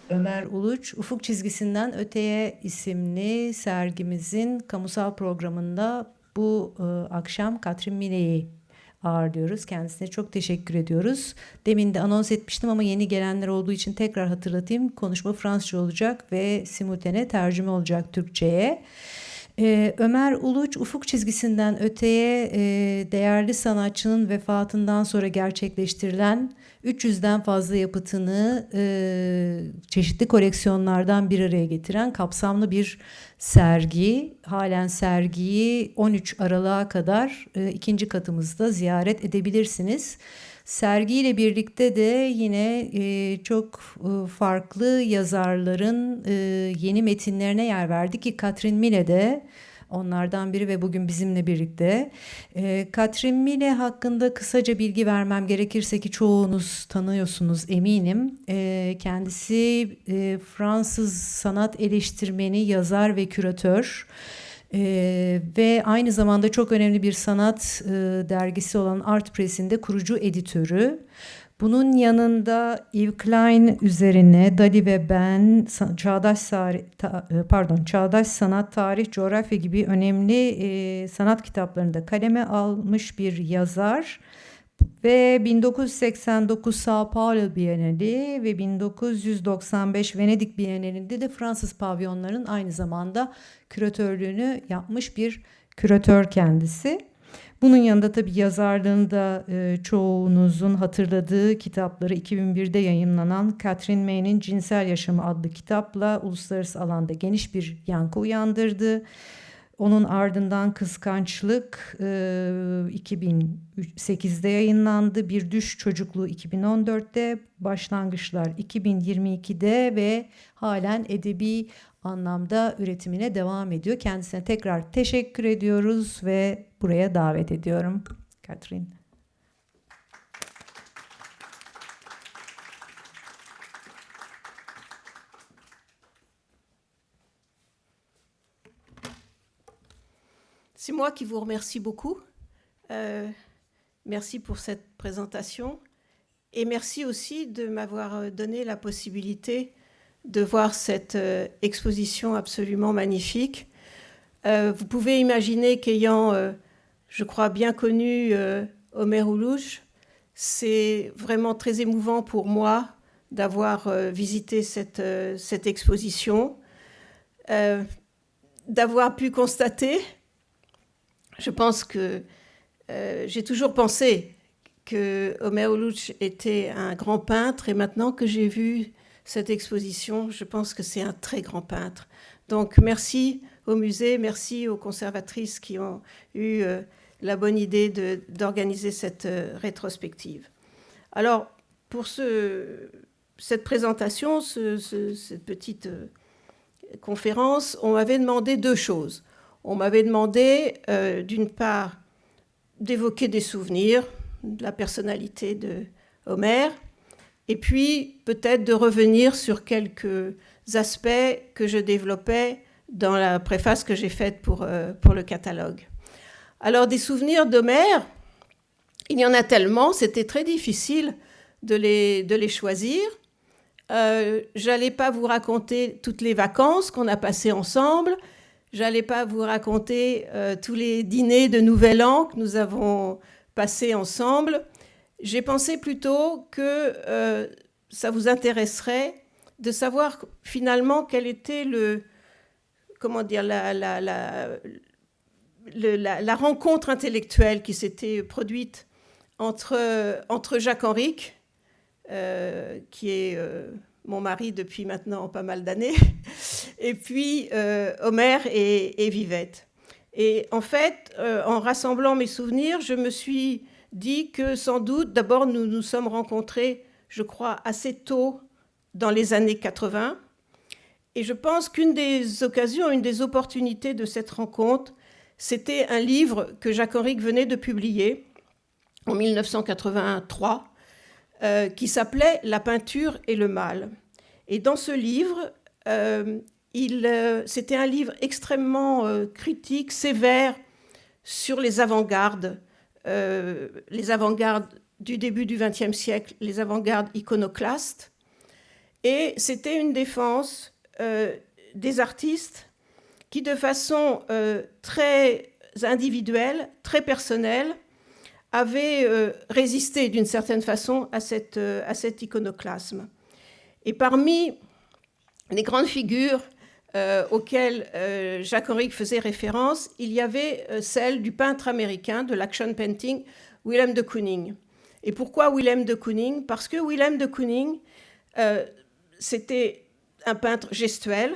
Ömer Uluç, Ufuk Çizgisinden Öteye isimli sergimizin kamusal programında bu akşam Katrin Mile'yi ağırlıyoruz. Kendisine çok teşekkür ediyoruz. Demin de anons etmiştim ama yeni gelenler olduğu için tekrar hatırlatayım. Konuşma Fransızca olacak ve simultane tercüme olacak Türkçe'ye. Ömer Uluç, Ufuk Çizgisinden Öteye değerli sanatçının vefatından sonra gerçekleştirilen 300'den fazla yapıtını çeşitli koleksiyonlardan bir araya getiren kapsamlı bir sergi. Halen sergiyi 13 Aralık'a kadar ikinci katımızda ziyaret edebilirsiniz. Sergiyle birlikte de yine çok farklı yazarların yeni metinlerine yer verdik ki Katrin Mille de onlardan biri ve bugün bizimle birlikte. Katrin Mille hakkında kısaca bilgi vermem gerekirse ki çoğunuz tanıyorsunuz eminim. Kendisi Fransız sanat eleştirmeni, yazar ve küratör. Ve aynı zamanda çok önemli bir sanat dergisi olan Art Press'in de kurucu editörü. Bunun yanında Yves Klein üzerine Dali ve ben, Çağdaş Sanat, Tarih, Coğrafya gibi önemli sanat kitaplarını da kaleme almış bir yazar. Ve 1989 São Paulo Bienali ve 1995 Venedik Bienali'nde de Fransız pavyonların aynı zamanda küratörlüğünü yapmış bir küratör kendisi. Bunun yanında tabii yazarlığında çoğunuzun hatırladığı kitapları 2001'de yayımlanan Katrin May'nin Cinsel Yaşamı adlı kitapla uluslararası alanda geniş bir yankı uyandırdı. Onun ardından Kıskançlık 2008'de yayınlandı. Bir Düş Çocukluğu 2014'te, Başlangıçlar 2022'de ve halen edebi anlamda üretimine devam ediyor. Kendisine tekrar teşekkür ediyoruz ve buraya davet ediyorum. Katrin. C'est moi qui vous remercie beaucoup. Merci pour cette présentation et merci aussi de m'avoir donné la possibilité de voir cette exposition absolument magnifique. Vous pouvez imaginer qu'ayant, je crois, bien connu Ömer Uluç, c'est vraiment très émouvant pour moi d'avoir visité cette exposition, d'avoir pu constater. Je pense que j'ai toujours pensé que Ömer Uluç était un grand peintre et maintenant que j'ai vu cette exposition, je pense que c'est un très grand peintre. Donc merci au musée, merci aux conservatrices qui ont eu la bonne idée d'organiser cette rétrospective. Alors pour cette présentation, cette petite conférence, on m'avait demandé deux choses. On m'avait demandé, d'une part, d'évoquer des souvenirs de la personnalité de Ömer, et puis peut-être de revenir sur quelques aspects que je développais dans la préface que j'ai faite pour le catalogue. Alors, des souvenirs d'Ömer, il y en a tellement, c'était très difficile de les choisir. J'allais pas vous raconter toutes les vacances qu'on a passées ensemble. J'allais pas vous raconter tous les dîners de Nouvel An que nous avons passés ensemble. J'ai pensé plutôt que ça vous intéresserait de savoir finalement quelle était la rencontre intellectuelle qui s'était produite entre Jacques Henrique, qui est mon mari depuis maintenant pas mal d'années, et puis Ömer et Vivette. Et en fait, en rassemblant mes souvenirs, je me suis dit que sans doute, d'abord, nous nous sommes rencontrés, je crois, assez tôt dans les années 80. Et je pense qu'une des occasions, une des opportunités de cette rencontre, c'était un livre que Jacques Henrique venait de publier en 1983, qui s'appelait « La peinture et le mal ». Et dans ce livre, c'était un livre extrêmement critique, sévère sur les avant-gardes du début du XXe siècle, les avant-gardes iconoclastes. Et c'était une défense des artistes qui, de façon très individuelle, très personnelle, avaient résisté d'une certaine façon à cet iconoclasme. Et parmi les grandes figures auxquelles Jacques Henrique faisait référence, il y avait celle du peintre américain de l'action painting, Willem de Kooning. Et pourquoi Willem de Kooning? Parce que Willem de Kooning, c'était un peintre gestuel.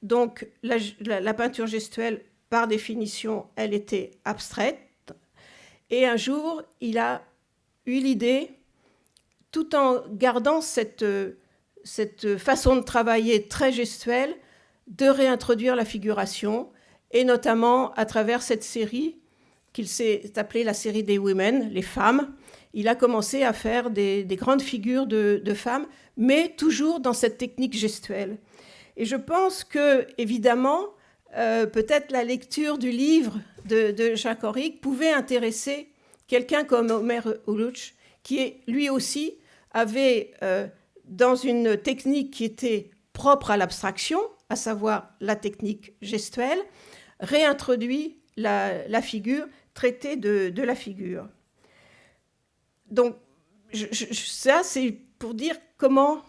Donc la peinture gestuelle, par définition, elle était abstraite. Et un jour, il a eu l'idée, tout en gardant cette façon de travailler très gestuelle, de réintroduire la figuration, et notamment à travers cette série qu'il s'est appelée la série des Women, les femmes. Il a commencé à faire des grandes figures de femmes, mais toujours dans cette technique gestuelle. Et je pense que, évidemment, peut-être la lecture du livre de Jacques Henrique pouvait intéresser quelqu'un comme Ömer Uluç, qui lui aussi avait, dans une technique qui était propre à l'abstraction, à savoir la technique gestuelle, réintroduit la figure, traité de la figure. Donc, ça, c'est pour dire comment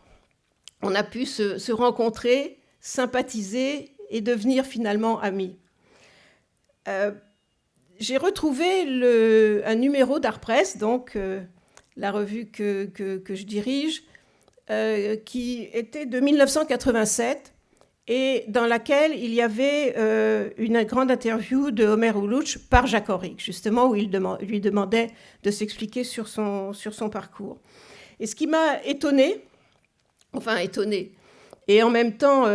on a pu se rencontrer, sympathiser et devenir finalement amis. J'ai retrouvé un numéro d'Art Press, donc la revue que je dirige, qui était de 1987 et dans laquelle il y avait une grande interview de Ömer Uluç par Jacques Henrique, justement, où il lui demandait de s'expliquer sur son parcours. Et ce qui m'a étonnée, et en même temps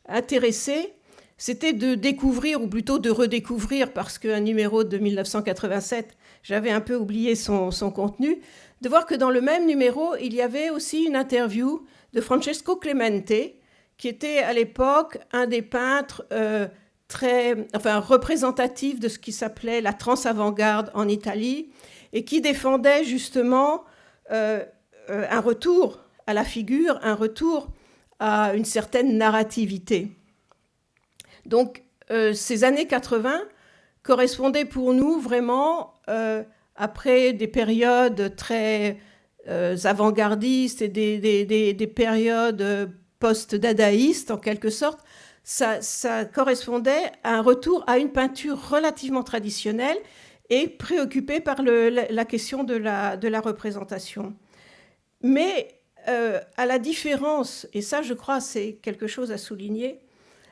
intéressée, c'était de découvrir, ou plutôt de redécouvrir, parce qu'un numéro de 1987, j'avais un peu oublié son contenu, de voir que dans le même numéro, il y avait aussi une interview de Francesco Clemente, qui était à l'époque un des peintres représentatifs de ce qui s'appelait la trans-avant-garde en Italie, et qui défendait justement un retour à la figure, un retour à une certaine narrativité. Donc, ces années 80 correspondaient pour nous vraiment, après des périodes très avant-gardistes et des périodes post-dadaïstes, en quelque sorte, ça correspondait à un retour à une peinture relativement traditionnelle et préoccupée par la question de la représentation. Mais à la différence, et ça je crois c'est quelque chose à souligner,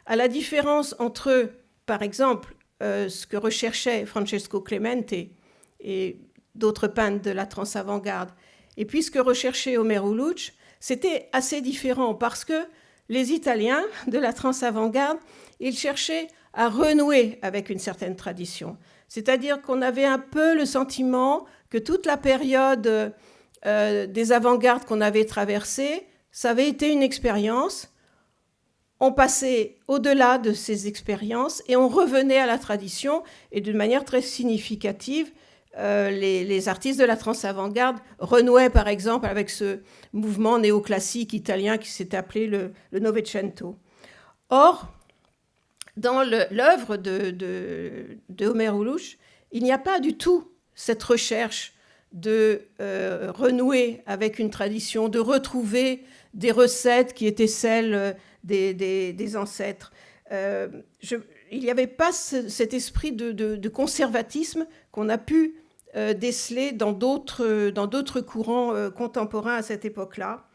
à la différence entre, par exemple, ce que recherchait Francesco Clemente et d'autres peintres de la trans-avant-garde, et puis ce que recherchait Ömer Uluç, c'était assez différent parce que les Italiens de la trans-avant-garde, ils cherchaient à renouer avec une certaine tradition. C'est-à-dire qu'on avait un peu le sentiment que toute la période des avant-gardes qu'on avait traversées, ça avait été une expérience. On passait au-delà de ces expériences et on revenait à la tradition. Et d'une manière très significative, les artistes de la trans-avant-garde renouaient par exemple avec ce mouvement néoclassique italien qui s'est appelé le Novecento. Or, dans l'œuvre de Ömer Uluç, il n'y a pas du tout cette recherche de renouer avec une tradition, de retrouver des recettes qui étaient celles des ancêtres. Il n'y avait pas cet esprit de conservatisme qu'on a pu déceler dans d'autres courants contemporains à cette époque-là.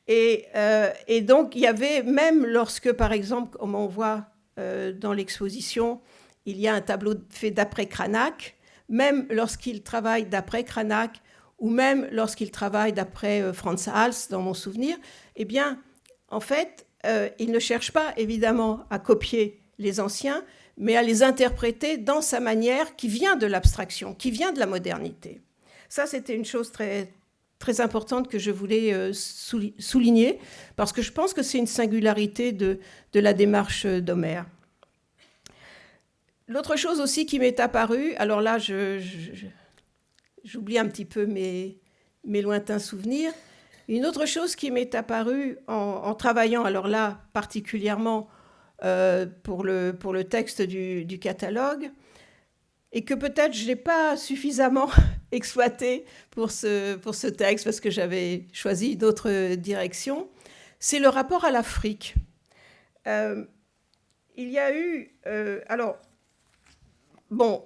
Et donc, il y avait, même lorsque, par exemple, comme on voit dans l'exposition, il y a un tableau fait d'après Cranach, même lorsqu'il travaille d'après Cranach, ou même lorsqu'il travaille d'après Franz Hals, dans mon souvenir, eh bien, en fait, il ne cherche pas, évidemment, à copier les anciens, mais à les interpréter dans sa manière qui vient de l'abstraction, qui vient de la modernité. Ça, c'était une chose très, très importante que je voulais souligner, parce que je pense que c'est une singularité de la démarche d'Ömer. L'autre chose aussi qui m'est apparue, alors là, j'oublie un petit peu mes lointains souvenirs, Une autre chose qui m'est apparue en travaillant, alors là particulièrement pour le texte du catalogue, et que peut-être je n'ai pas suffisamment exploité pour ce texte parce que j'avais choisi d'autres directions, c'est le rapport à l'Afrique. Il y a eu... alors, bon,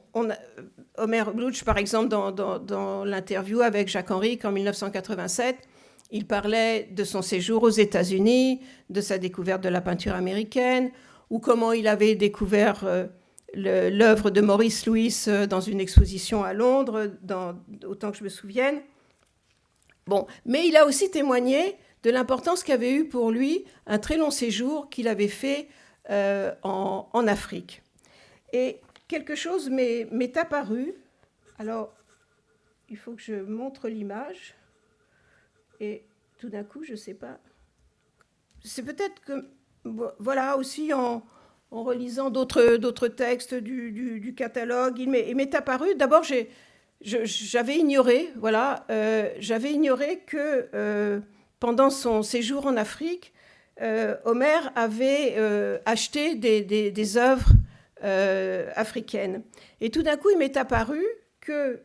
Omer Lutz, par exemple, dans l'interview avec Jacques Henrique en 1987, il parlait de son séjour aux États-Unis, de sa découverte de la peinture américaine, ou comment il avait découvert l'œuvre de Maurice Lewis dans une exposition à Londres, autant que je me souvienne. Bon, mais il a aussi témoigné de l'importance qu'avait eu pour lui un très long séjour qu'il avait fait en Afrique. Et quelque chose m'est apparu. Alors, il faut que je montre l'image. Et tout d'un coup, je ne sais pas. C'est peut-être que, voilà, aussi en relisant d'autres textes du catalogue, il m'est apparu. D'abord, j'avais ignoré, voilà, j'avais ignoré que pendant son séjour en Afrique, Omer avait acheté des œuvres africaines. Et tout d'un coup, il m'est apparu que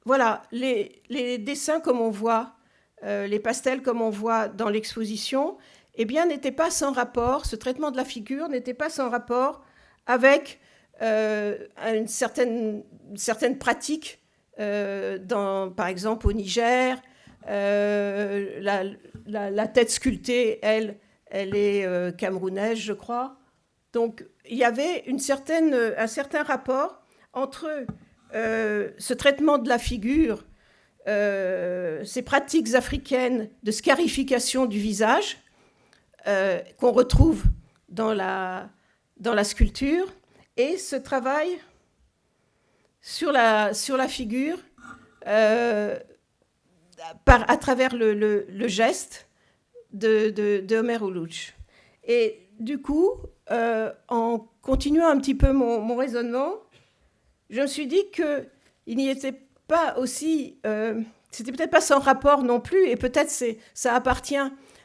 voilà, les dessins comme on voit, les pastels comme on voit dans l'exposition, eh bien, n'étaient pas sans rapport, ce traitement de la figure n'était pas sans rapport avec une certaine pratique, par exemple au Niger. La tête sculptée, elle est camerounaise, je crois. Donc, il y avait un certain rapport entre ce traitement de la figure, ces pratiques africaines de scarification du visage qu'on retrouve dans la sculpture, et ce travail sur la figure à travers le geste de Omer Lutz. Et du coup, en continuant un petit peu mon raisonnement, je me suis dit qu'il n'y était pas aussi... c'était peut-être pas sans rapport non plus, et peut-être ça appartient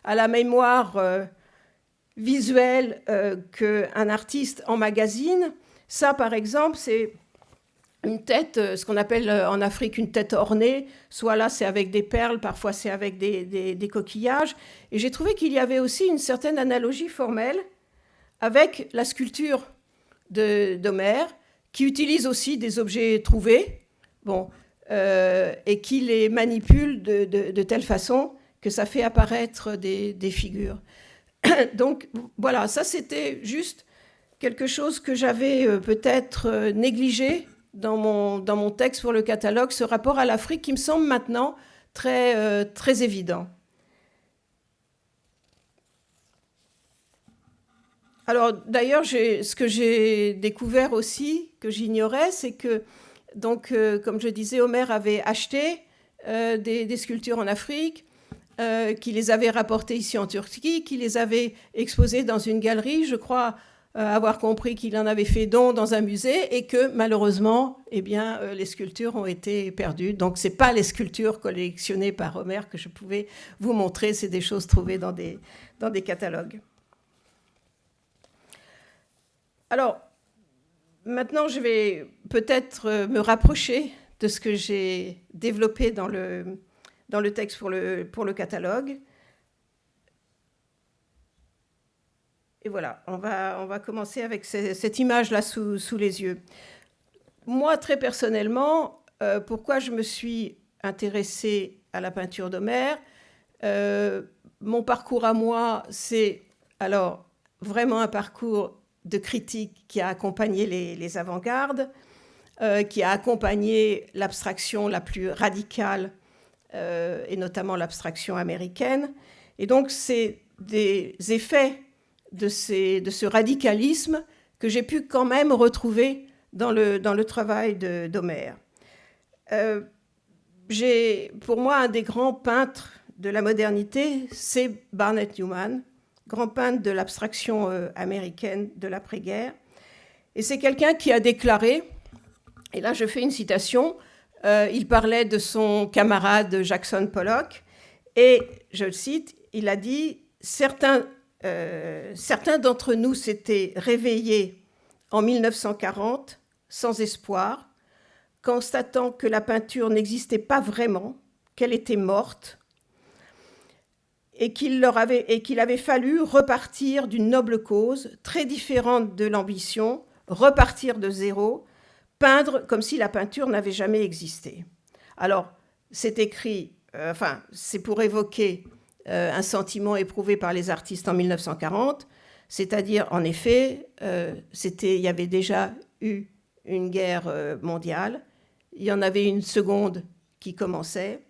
à la mémoire visuelle qu'un artiste emmagasine. Ça, par exemple, c'est une tête, ce qu'on appelle en Afrique une tête ornée. Soit là, c'est avec des perles, parfois c'est avec des coquillages. Et j'ai trouvé qu'il y avait aussi une certaine analogie formelle avec la sculpture d'Homer, qui utilise aussi des objets trouvés, et qui les manipule de telle façon que ça fait apparaître des figures. Donc voilà, ça c'était juste quelque chose que j'avais peut-être négligé dans mon texte pour le catalogue, ce rapport à l'Afrique qui me semble maintenant très évident. Alors d'ailleurs, ce que j'ai découvert aussi, que j'ignorais, c'est que, donc, comme je disais, Omer avait acheté des sculptures en Afrique, qu'il les avait rapportées ici en Turquie, qu'il les avait exposées dans une galerie. Je crois avoir compris qu'il en avait fait don dans un musée et que malheureusement, eh bien, les sculptures ont été perdues. Donc ce n'est pas les sculptures collectionnées par Omer que je pouvais vous montrer, c'est des choses trouvées dans des catalogues. Alors, maintenant, je vais peut-être me rapprocher de ce que j'ai développé dans le texte pour le catalogue. Et voilà, on va commencer avec cette image-là sous les yeux. Moi, très personnellement, pourquoi je me suis intéressée à la peinture d'Homer, mon parcours à moi, c'est alors vraiment un parcours de critique qui a accompagné les avant-gardes, qui a accompagné l'abstraction la plus radicale, et notamment l'abstraction américaine. Et donc, c'est des effets de ce radicalisme que j'ai pu quand même retrouver dans le travail d'Homer. Pour moi, un des grands peintres de la modernité, c'est Barnett Newman, grand peintre de l'abstraction américaine de l'après-guerre. Et c'est quelqu'un qui a déclaré, et là je fais une citation, il parlait de son camarade Jackson Pollock, Et, je le cite, il a dit « Certains d'entre nous s'étaient réveillés en 1940 sans espoir, constatant que la peinture n'existait pas vraiment, qu'elle était morte, et qu'il avait fallu repartir d'une noble cause, très différente de l'ambition, repartir de zéro, peindre comme si la peinture n'avait jamais existé. » Alors, c'est écrit, c'est pour évoquer un sentiment éprouvé par les artistes en 1940, c'est-à-dire, en effet, il y avait déjà eu une guerre mondiale, il y en avait une seconde qui commençait.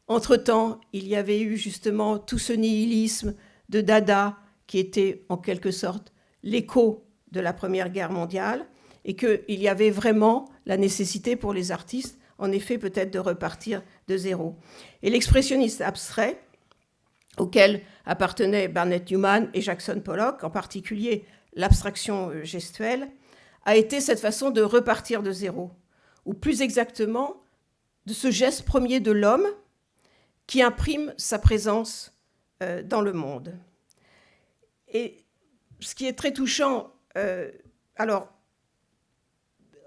Entre-temps, il y avait eu justement tout ce nihilisme de Dada qui était en quelque sorte l'écho de la Première Guerre mondiale et qu'il y avait vraiment la nécessité pour les artistes, en effet, peut-être de repartir de zéro. Et l'expressionnisme abstrait, auquel appartenaient Barnett Newman et Jackson Pollock, en particulier l'abstraction gestuelle, a été cette façon de repartir de zéro, ou plus exactement de ce geste premier de l'homme qui imprime sa présence dans le monde. Et ce qui est très touchant, alors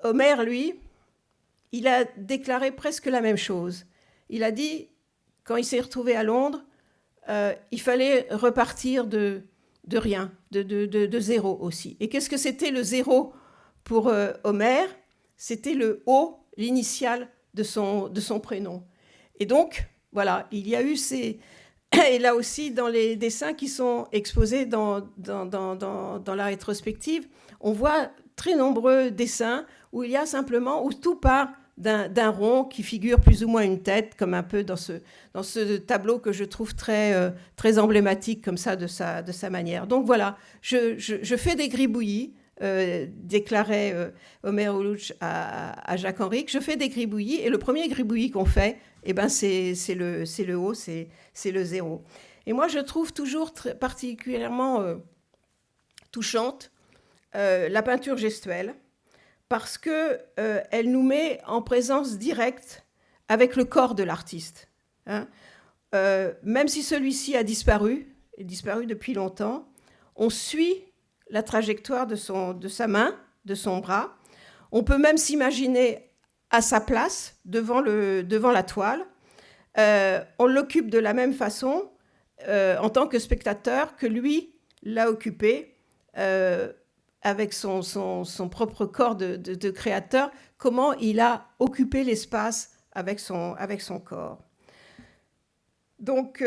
Homère, lui, il a déclaré presque la même chose. Il a dit, quand il s'est retrouvé à Londres, il fallait repartir de rien, de zéro aussi. Et qu'est-ce que c'était le zéro pour Homère? C'était le O, l'initiale de son prénom. Et donc, voilà, il y a eu et là aussi, dans les dessins qui sont exposés dans la rétrospective, on voit très nombreux dessins où il y a simplement, où tout part d'un rond qui figure plus ou moins une tête, comme un peu dans ce tableau que je trouve très, très emblématique comme ça de sa manière. Donc voilà, je fais des gribouillis, déclarait Omer Uluç à Jacques Henrique. Je fais des gribouillis et le premier gribouillis qu'on fait, c'est le haut, c'est le zéro. Et moi, je trouve toujours particulièrement touchante la peinture gestuelle, parce qu'elle nous met en présence directe avec le corps de l'artiste. Hein. Même si celui-ci a disparu depuis longtemps, on suit la trajectoire de sa main, de son bras. On peut même s'imaginer à sa place, devant la toile. On l'occupe de la même façon en tant que spectateur que lui l'a occupé avec son propre corps de créateur, comment il a occupé l'espace avec son corps. Donc,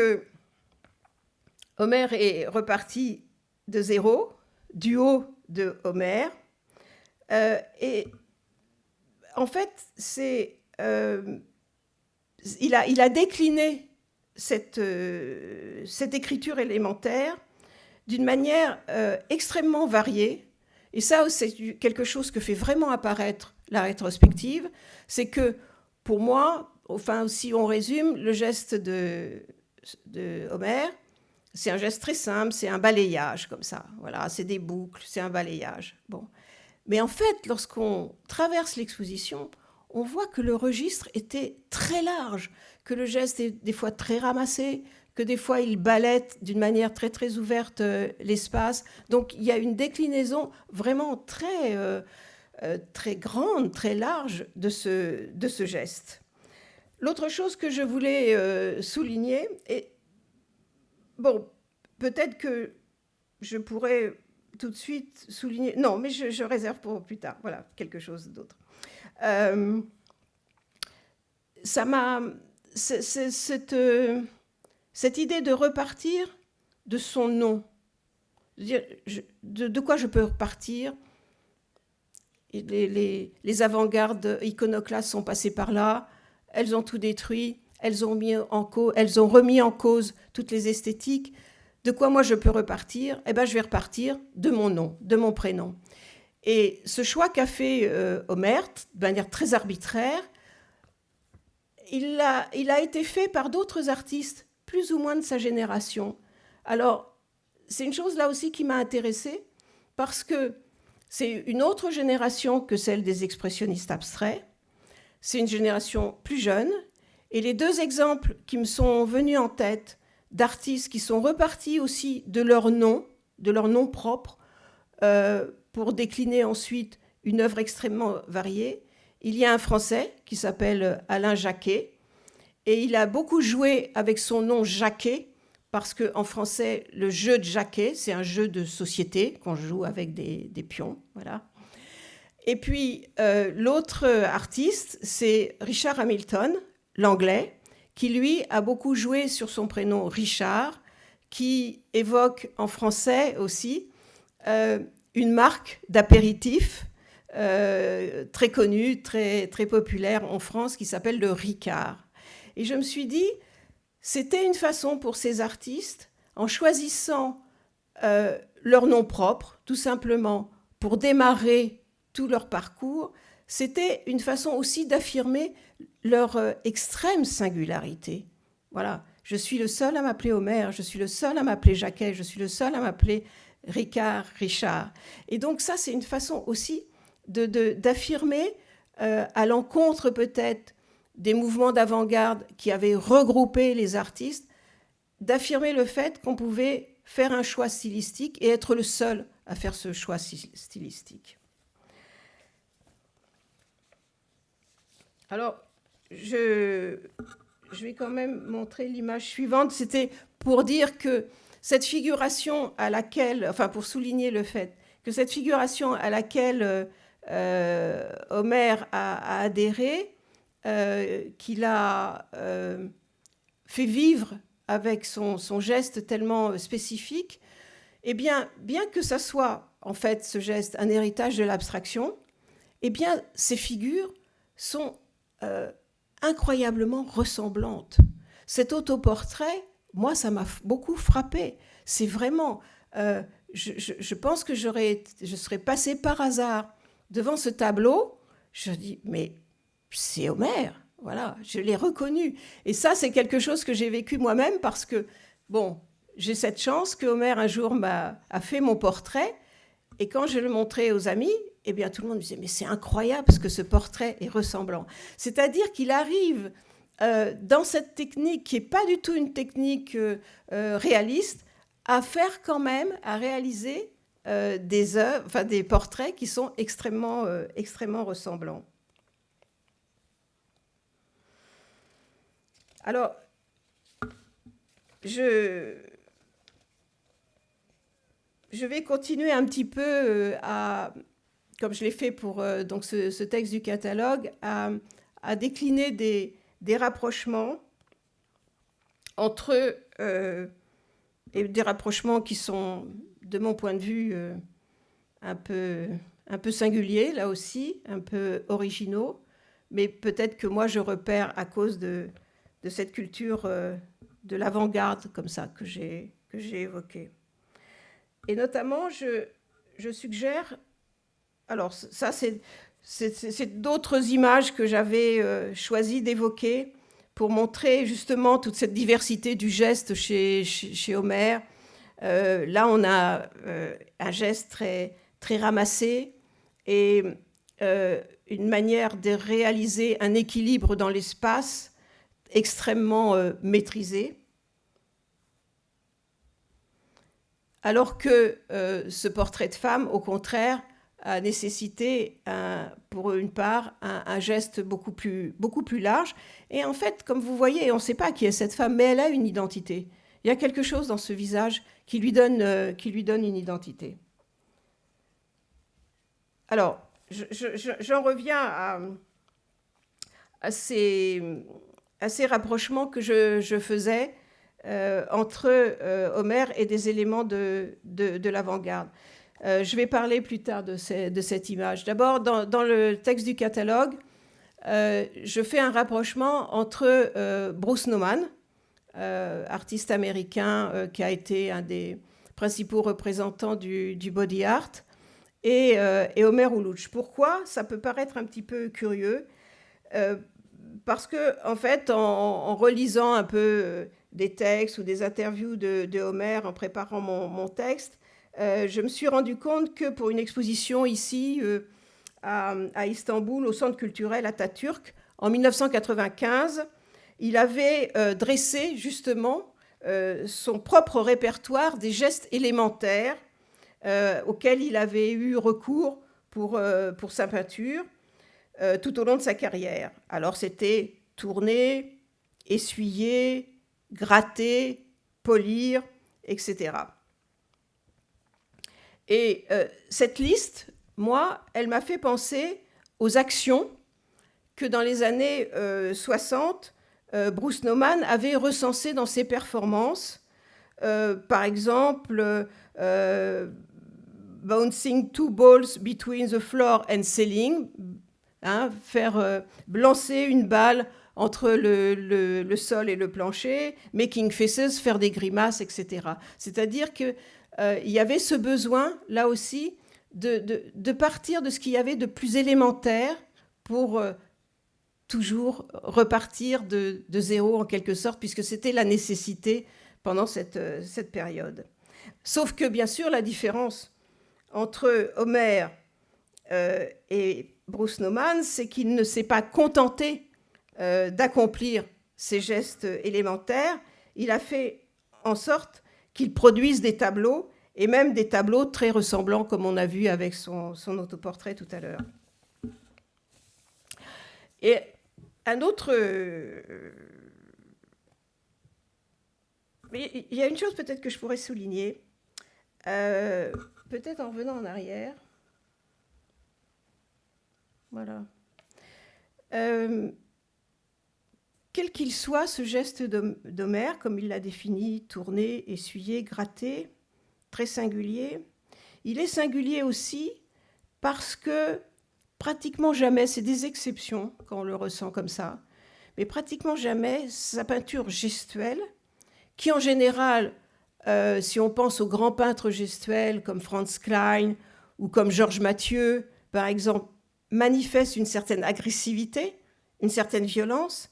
Homère est reparti de zéro, du haut de Homère. Et en fait, il a décliné cette écriture élémentaire d'une manière extrêmement variée. Et ça, c'est quelque chose que fait vraiment apparaître la rétrospective. C'est que, pour moi, enfin, si on résume, le geste de Homère, c'est un geste très simple, c'est un balayage comme ça. Voilà, c'est des boucles, c'est un balayage. Bon. Mais en fait, lorsqu'on traverse l'exposition, on voit que le registre était très large, que le geste est des fois très ramassé, que des fois il balaie d'une manière très très ouverte l'espace. Donc il y a une déclinaison vraiment très, très grande, très large de ce geste. L'autre chose que je voulais souligner, et bon, peut-être que je pourrais tout de suite souligner... Non, mais je réserve pour plus tard. Voilà, quelque chose d'autre. Ça m'a... Cette idée de repartir de son nom, de quoi je peux repartir. Les avant-gardes iconoclastes sont passées par là, elles ont tout détruit, elles ont remis en cause toutes les esthétiques. De quoi moi je peux repartir? Eh bien, je vais repartir de mon nom, de mon prénom. Et ce choix qu'a fait Homère, de manière très arbitraire, il a été fait par d'autres artistes, plus ou moins de sa génération. Alors, c'est une chose là aussi qui m'a intéressée, parce que c'est une autre génération que celle des expressionnistes abstraits. C'est une génération plus jeune, Et les deux exemples qui me sont venus en tête d'artistes qui sont repartis aussi de leur nom propre, pour décliner ensuite une œuvre extrêmement variée. Il y a un Français qui s'appelle Alain Jacquet, et il a beaucoup joué avec son nom Jacquet, parce qu'en français, le jeu de Jacquet, c'est un jeu de société qu'on joue avec des pions. Voilà. Et puis, l'autre artiste, c'est Richard Hamilton, l'anglais, qui, lui, a beaucoup joué sur son prénom Richard, qui évoque en français aussi une marque d'apéritif très connue, très, très populaire en France, qui s'appelle le Ricard. Et je me suis dit, c'était une façon pour ces artistes, en choisissant leur nom propre, tout simplement, pour démarrer tout leur parcours, c'était une façon aussi d'affirmer leur extrême singularité. Voilà, je suis le seul à m'appeler Homer, je suis le seul à m'appeler Jacquet, je suis le seul à m'appeler Richard. Et donc ça, c'est une façon aussi d'affirmer, à l'encontre peut-être des mouvements d'avant-garde qui avaient regroupé les artistes, d'affirmer le fait qu'on pouvait faire un choix stylistique et être le seul à faire ce choix stylistique. Alors, je vais quand même montrer l'image suivante. C'était pour dire que cette figuration à laquelle, enfin pour souligner le fait que cette figuration à laquelle Homer a adhéré, qu'il a fait vivre avec son geste tellement spécifique, eh bien que ça soit en fait ce geste un héritage de l'abstraction, eh bien ces figures sont incroyablement ressemblantes. Cet autoportrait, moi, ça m'a beaucoup frappé. C'est vraiment... je pense que je serais passée par hasard devant ce tableau. Je dis, mais c'est Homer. Voilà, je l'ai reconnu. Et ça, c'est quelque chose que j'ai vécu moi-même parce que, bon, j'ai cette chance que Homer, un jour, a fait mon portrait. Et quand je le montrais aux amis, eh bien, tout le monde me disait « Mais c'est incroyable parce que ce portrait est ressemblant. » C'est-à-dire qu'il arrive dans cette technique qui n'est pas du tout une technique réaliste, à faire quand même, à réaliser des œuvres, enfin des portraits qui sont extrêmement ressemblants. Alors, je vais continuer un petit peu comme je l'ai fait pour donc ce texte du catalogue, à décliner des rapprochements entre eux, et des rapprochements qui sont, de mon point de vue, un peu singuliers, là aussi, un peu originaux, mais peut-être que moi je repère à cause de cette culture de l'avant-garde, comme ça, que j'ai évoquée. Et notamment, je suggère... Alors, ça, c'est d'autres images que j'avais choisi d'évoquer pour montrer justement toute cette diversité du geste chez Homer. Là, on a un geste très, très ramassé et une manière de réaliser un équilibre dans l'espace extrêmement maîtrisé. Alors que ce portrait de femme, au contraire, a nécessité, pour une part, un geste beaucoup plus large. Et en fait, comme vous voyez, on ne sait pas qui est cette femme, mais elle a une identité. Il y a quelque chose dans ce visage qui lui donne une identité. Alors, j'en reviens à ces rapprochements que je faisais entre Homer et des éléments de l'avant-garde. Je vais parler plus tard de cette image. D'abord, dans le texte du catalogue, je fais un rapprochement entre Bruce Nauman, artiste américain qui a été un des principaux représentants du body art, et Homer Ulluch. Pourquoi ? Ça peut paraître un petit peu curieux, parce que, en fait, en relisant un peu des textes ou des interviews de Homer en préparant mon texte, je me suis rendu compte que pour une exposition ici à Istanbul, au Centre culturel Atatürk, en 1995, il avait dressé justement son propre répertoire des gestes élémentaires auxquels il avait eu recours pour sa peinture tout au long de sa carrière. Alors c'était tourner, essuyer, gratter, polir, etc. Et cette liste, moi, elle m'a fait penser aux actions que dans les années 60, Bruce Nauman avait recensées dans ses performances. Par exemple, bouncing 2 balls between the floor and ceiling, faire lancer une balle entre le sol et le plancher, making faces, faire des grimaces, etc. C'est-à-dire qu'il y avait ce besoin, là aussi, de partir de ce qu'il y avait de plus élémentaire pour toujours repartir de zéro, en quelque sorte, puisque c'était la nécessité pendant cette période. Sauf que, bien sûr, la différence entre Homer et Bruce Nauman, c'est qu'il ne s'est pas contenté d'accomplir ces gestes élémentaires. Il a fait en sorte qu'il produise des tableaux, et même des tableaux très ressemblants, comme on a vu avec son autoportrait tout à l'heure. Et un autre... il y a une chose peut-être que je pourrais souligner, peut-être en revenant en arrière. Voilà. Quel qu'il soit, ce geste d'Homère, comme il l'a défini, tourner, essuyer, gratter, très singulier, il est singulier aussi parce que pratiquement jamais, c'est des exceptions quand on le ressent comme ça, mais pratiquement jamais sa peinture gestuelle, qui en général, si on pense aux grands peintres gestuels comme Franz Klein ou comme Georges Mathieu, par exemple, manifeste une certaine agressivité, une certaine violence.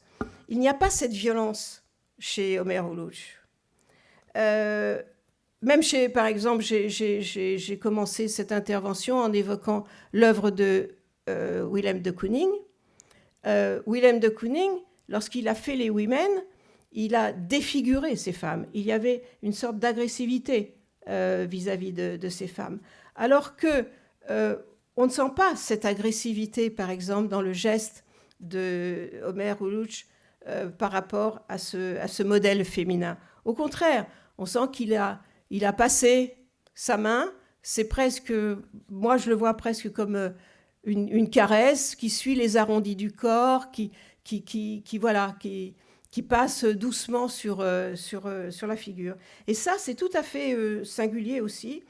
Il n'y a pas cette violence chez Homer Uluch. Même chez, par exemple, j'ai commencé cette intervention en évoquant l'œuvre de Willem de Kooning. Willem de Kooning, lorsqu'il a fait les Women, il a défiguré ces femmes. Il y avait une sorte d'agressivité vis-à-vis de ces femmes. Alors que on ne sent pas cette agressivité, par exemple, dans le geste de Homer Uluch par rapport à ce modèle féminin. Au contraire, on sent qu'il a passé sa main. C'est presque, moi je le vois presque comme une caresse qui suit les arrondis du corps, qui passe doucement sur la figure. Et ça, c'est tout à fait singulier aussi.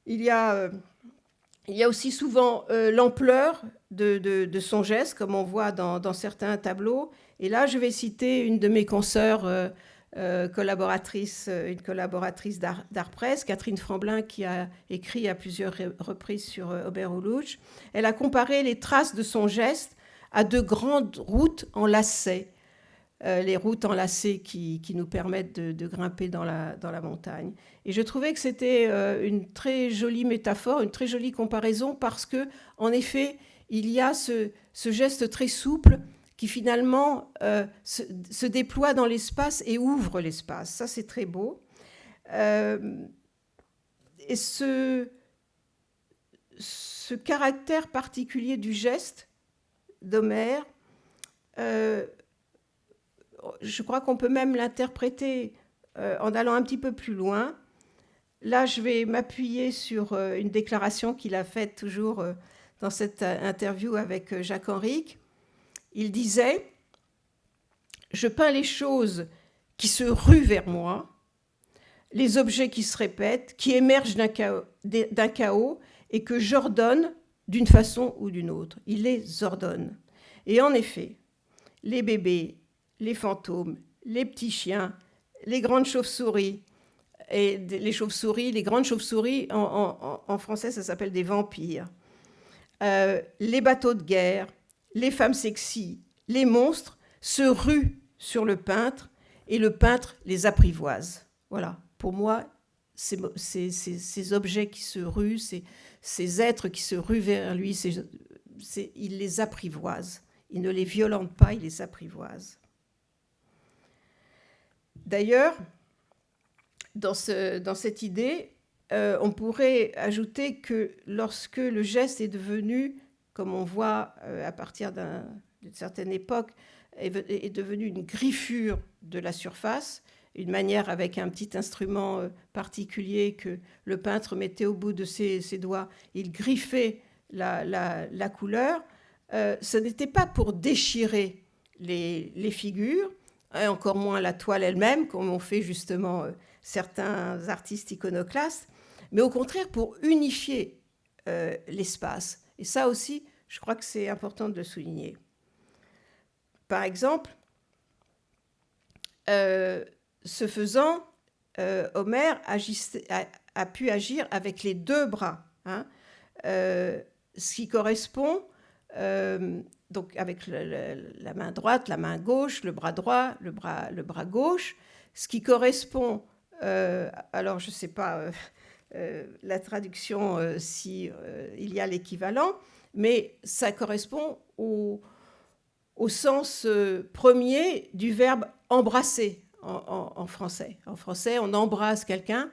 Il y a aussi souvent l'ampleur de son geste, comme on voit dans certains tableaux. Et là, je vais citer une de mes consoeurs une collaboratrice d'Art Presse, Catherine Franblin, qui a écrit à plusieurs reprises sur Homer Uluch. Elle a comparé les traces de son geste à de grandes routes en lacets, les routes enlacées qui nous permettent de grimper dans la montagne. Et je trouvais que c'était une très jolie métaphore, une très jolie comparaison, parce que, en effet, il y a ce geste très souple qui finalement se déploie dans l'espace et ouvre l'espace. Ça, c'est très beau. Et ce caractère particulier du geste d'Homère, je crois qu'on peut même l'interpréter en allant un petit peu plus loin. Là, je vais m'appuyer sur une déclaration qu'il a faite toujours dans cette interview avec Jacques Henrique. Il disait « Je peins les choses qui se ruent vers moi, les objets qui se répètent, qui émergent d'un chaos et que j'ordonne d'une façon ou d'une autre. » Il les ordonne. Et en effet, les bébés, les fantômes, les petits chiens, les grandes chauves-souris, et les grandes chauves-souris, en français, ça s'appelle des vampires, les bateaux de guerre, les femmes sexy, les monstres se ruent sur le peintre et le peintre les apprivoise. Voilà, pour moi, ces objets qui se ruent, ces êtres qui se ruent vers lui, il les apprivoise. il ne les violente pas, il les apprivoise. D'ailleurs, dans cette idée, on pourrait ajouter que lorsque le geste est devenu, comme on voit à partir d'une certaine époque, est devenu une griffure de la surface, une manière avec un petit instrument particulier que le peintre mettait au bout de ses doigts, il griffait la couleur, ce n'était pas pour déchirer les figures, et encore moins la toile elle-même, comme ont fait justement certains artistes iconoclastes, mais au contraire pour unifier l'espace. Et ça aussi, je crois que c'est important de le souligner. Par exemple, ce faisant, Homère a pu agir avec les deux bras, hein, ce qui correspond, donc avec la main droite, la main gauche, le bras droit, le bras gauche, ce qui correspond, alors je ne sais pas la traduction si il y a l'équivalent, mais ça correspond au sens premier du verbe embrasser en français. En français, on embrasse quelqu'un,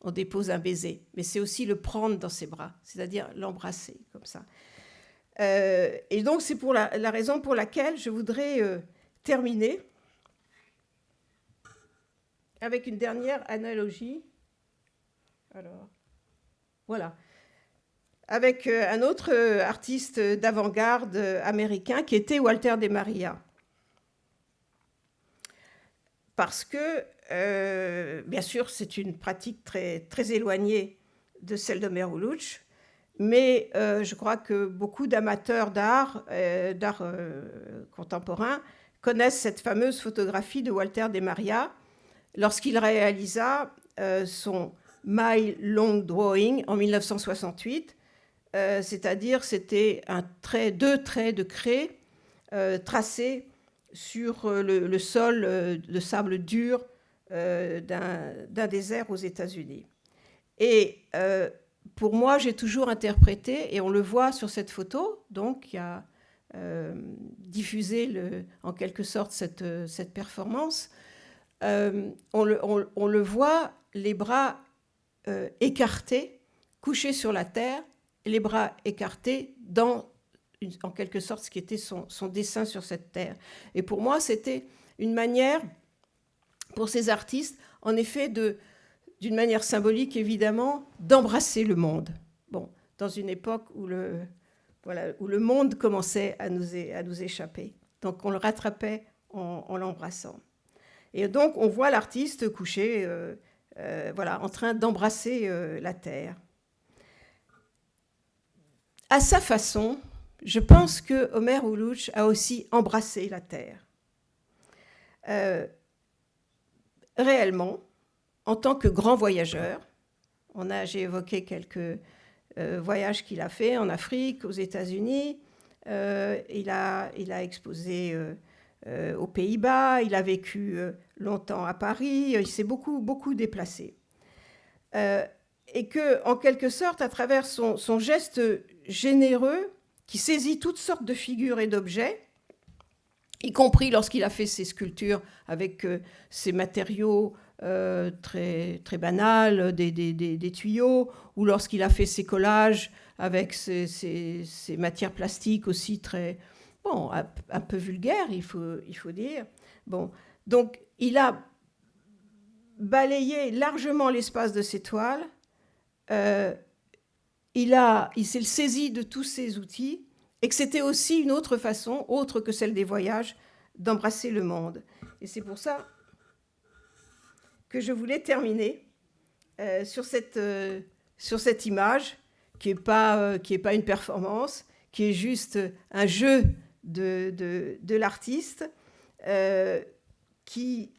on dépose un baiser, mais c'est aussi le prendre dans ses bras, c'est-à-dire l'embrasser comme ça. Et donc c'est pour la raison pour laquelle je voudrais terminer avec une dernière analogie. Alors, voilà. Avec un autre artiste d'avant-garde américain qui était Walter de Maria. Parce que, bien sûr, c'est une pratique très, très éloignée de celle d'Homer Ulluch, mais je crois que beaucoup d'amateurs d'art contemporain connaissent cette fameuse photographie de Walter de Maria lorsqu'il réalisa son Mile Long Drawing en 1968, c'est-à-dire c'était deux traits de craie tracés sur le sol de sable dur d'un désert aux États-Unis. Et pour moi, j'ai toujours interprété, et on le voit sur cette photo, donc qui a diffusé en quelque sorte cette performance, on le voit, les bras écartés, couchés sur la terre, les bras écartés dans, en quelque sorte, ce qui était son dessin sur cette terre. Et pour moi, c'était une manière, pour ces artistes, en effet, d'une manière symbolique, évidemment, d'embrasser le monde. Bon, dans une époque où le monde commençait à nous échapper. Donc, on le rattrapait en l'embrassant. Et donc, on voit l'artiste couché, en train d'embrasser la terre. À sa façon, je pense que Homer Ulluch a aussi embrassé la terre. Réellement, en tant que grand voyageur, j'ai évoqué quelques voyages qu'il a fait en Afrique, aux États-Unis. Il a exposé aux Pays-Bas, il a vécu longtemps à Paris, il s'est beaucoup déplacé. Et que, en quelque sorte, à travers son geste généreux, qui saisit toutes sortes de figures et d'objets, y compris lorsqu'il a fait ses sculptures avec ces matériaux très, très banals, des tuyaux, ou lorsqu'il a fait ses collages avec ces matières plastiques aussi très, bon, un peu vulgaires, il faut dire. Bon, donc, il a balayé largement l'espace de ses toiles. Il s'est saisi de tous ces outils et que c'était aussi une autre façon, autre que celle des voyages, d'embrasser le monde. Et c'est pour ça que je voulais terminer sur cette image qui n'est pas une performance, qui est juste un jeu de l'artiste qui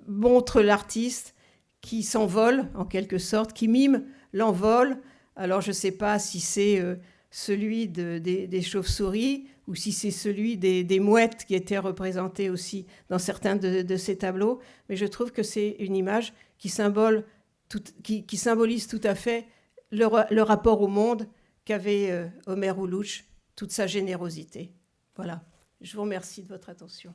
montre l'artiste qui s'envole en quelque sorte, qui mime l'envol. Alors je ne sais pas si c'est celui des chauves-souris ou si c'est celui des mouettes qui étaient représentées aussi dans certains de ces tableaux, mais je trouve que c'est une image qui symbolise tout à fait le rapport au monde qu'avait Homer Ulluch toute sa générosité. Voilà, je vous remercie de votre attention.